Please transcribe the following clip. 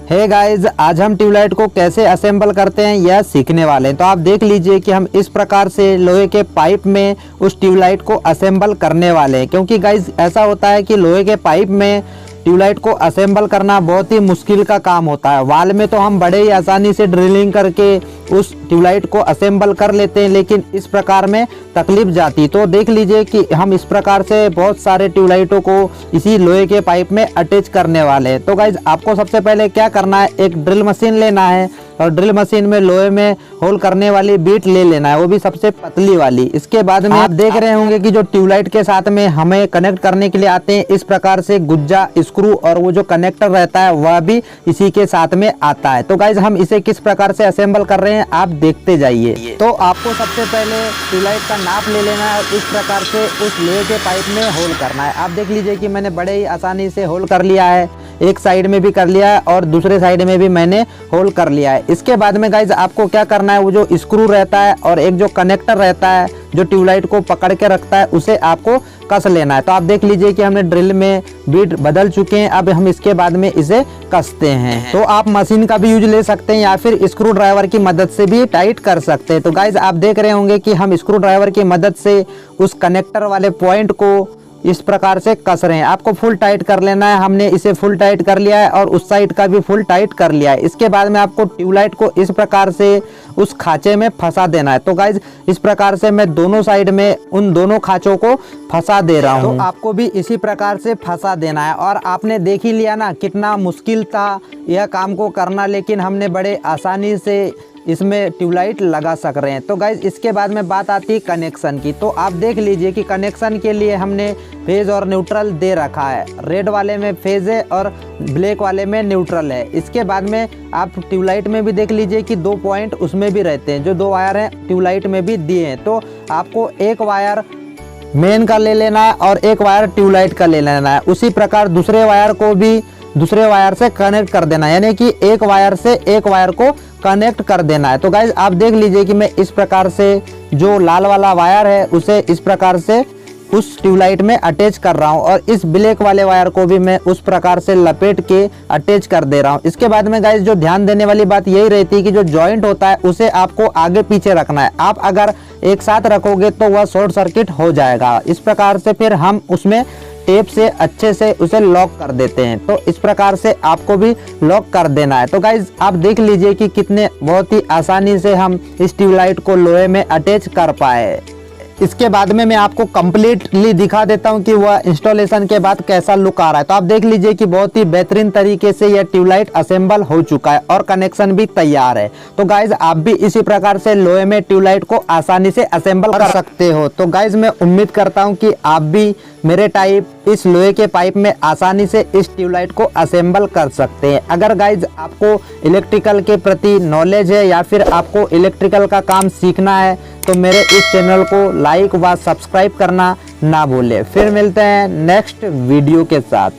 Hey guys, आज हम tubelight को कैसे असेंबल करते हैं यह सीखने वाले हैं। तो आप देख लीजिए कि हम इस प्रकार से लोहे के पाइप में उस ट्यूबलाइट को असेंबल करने वाले हैं। क्योंकि गाइज ऐसा होता है कि लोहे के पाइप में ट्यूबलाइट को असेंबल करना बहुत ही मुश्किल का काम होता है। वाल में तो हम बड़े ही आसानी से ड्रिलिंग करके उस ट्यूबलाइट को असेंबल कर लेते हैं, लेकिन इस प्रकार में तकलीफ जाती। तो देख लीजिए कि हम इस प्रकार से बहुत सारे ट्यूबलाइटों को इसी लोहे के पाइप में अटैच करने वाले हैं। तो गाइज आपको सबसे पहले क्या करना है, एक ड्रिल मशीन लेना है और ड्रिल मशीन में लोहे में होल करने वाली बीट ले लेना है, वो भी सबसे पतली वाली। इसके बाद में आप देख रहे होंगे कि जो ट्यूबलाइट के साथ में हमें कनेक्ट करने के लिए आते हैं इस प्रकार से गुज्जा, स्क्रू और वो जो कनेक्टर रहता है वह भी इसी के साथ में आता है। तो गाइज हम इसे किस प्रकार से असेंबल कर रहे हैं आप देखते जाइए। तो आपको सबसे पहले ट्यूबलाइट का नाप ले लेना है, इस प्रकार से उस लोहे के पाइप में होल करना है। आप देख लीजिए कि मैंने बड़े ही आसानी से होल कर लिया है, एक साइड में भी कर लिया है और दूसरे साइड में भी मैंने होल कर लिया है। इसके बाद में गाइज आपको क्या करना है, वो जो स्क्रू रहता है और एक जो कनेक्टर रहता है जो ट्यूबलाइट को पकड़ के रखता है उसे आपको कस लेना है। तो आप देख लीजिए कि हमने ड्रिल में बीट बदल चुके हैं, अब हम इसके बाद में इसे कसते हैं। तो आप मशीन का भी यूज ले सकते हैं या फिर स्क्रू ड्राइवर की मदद से भी टाइट कर सकते हैं। तो गाइज आप देख रहे होंगे कि हम स्क्रू ड्राइवर की मदद से उस कनेक्टर वाले पॉइंट को इस प्रकार से कस रहे हैं। आपको फुल टाइट कर लेना है, हमने इसे फुल टाइट कर लिया है और उस साइड का भी फुल टाइट कर लिया है। इसके बाद में आपको ट्यूबलाइट को इस प्रकार से उस खांचे में फंसा देना है। तो गाइज इस प्रकार से मैं दोनों साइड में उन दोनों खांचों को फंसा दे रहा हूँ। तो आपको भी इसी प्रकार से फंसा देना है। और आपने देख ही लिया ना कितना मुश्किल था यह काम को करना, लेकिन हमने बड़े आसानी से इसमें ट्यूबलाइट लगा सक रहे हैं। तो गाइज इसके बाद में बात आती है कनेक्शन की। तो आप देख लीजिए कि कनेक्शन के लिए हमने फेज और न्यूट्रल दे रखा है। रेड वाले में फेज है और ब्लैक वाले में न्यूट्रल है। इसके बाद में आप ट्यूबलाइट में भी देख लीजिए कि 2 पॉइंट उसमें भी रहते हैं, जो 2 वायर हैं ट्यूबलाइट में भी दिए हैं। तो आपको एक वायर मेन का ले लेना है और एक वायर ट्यूबलाइट का ले लेना है। उसी प्रकार दूसरे वायर को भी दूसरे वायर से कनेक्ट कर देना है, यानी कि एक वायर से एक वायर को कनेक्ट कर देना है। तो गाइज आप देख लीजिए कि मैं इस प्रकार से जो लाल वाला वायर है उसे इस प्रकार से उस ट्यूबलाइट में अटैच कर रहा हूं और इस ब्लैक वाले वायर को भी मैं उस प्रकार से लपेट के अटैच कर दे रहा हूं। इसके बाद में गाइज जो ध्यान देने वाली बात यही रहती है कि जो जॉइंट होता है उसे आपको आगे पीछे रखना है। आप अगर एक साथ रखोगे तो वह शॉर्ट सर्किट हो जाएगा। इस प्रकार से फिर हम उसमें टेप से अच्छे से उसे लॉक कर देते हैं। तो इस प्रकार से आपको भी लॉक कर देना है। तो गाइज आप देख लीजिए कि कितने बहुत ही आसानी से हम इस ट्यूबलाइट को लोहे में अटैच कर पाए। इसके बाद में मैं आपको कंप्लीटली दिखा देता हूं कि वह इंस्टॉलेशन के बाद कैसा लुक आ रहा है। तो आप देख लीजिए कि बहुत ही बेहतरीन तरीके से यह ट्यूबलाइट असेंबल हो चुका है और कनेक्शन भी तैयार है। तो गाइज आप भी इसी प्रकार से लोहे में ट्यूबलाइट को आसानी से असेंबल कर सकते हो। तो गाइज मैं उम्मीद करता हूं कि आप भी मेरे टाइप इस लोहे के पाइप में आसानी से इस ट्यूबलाइट को असेंबल कर सकते हैं। अगर गाइज आपको इलेक्ट्रिकल के प्रति नॉलेज है या फिर आपको इलेक्ट्रिकल का काम सीखना है तो मेरे इस चैनल को लाइक व सब्सक्राइब करना ना भूलें। फिर मिलते हैं नेक्स्ट वीडियो के साथ।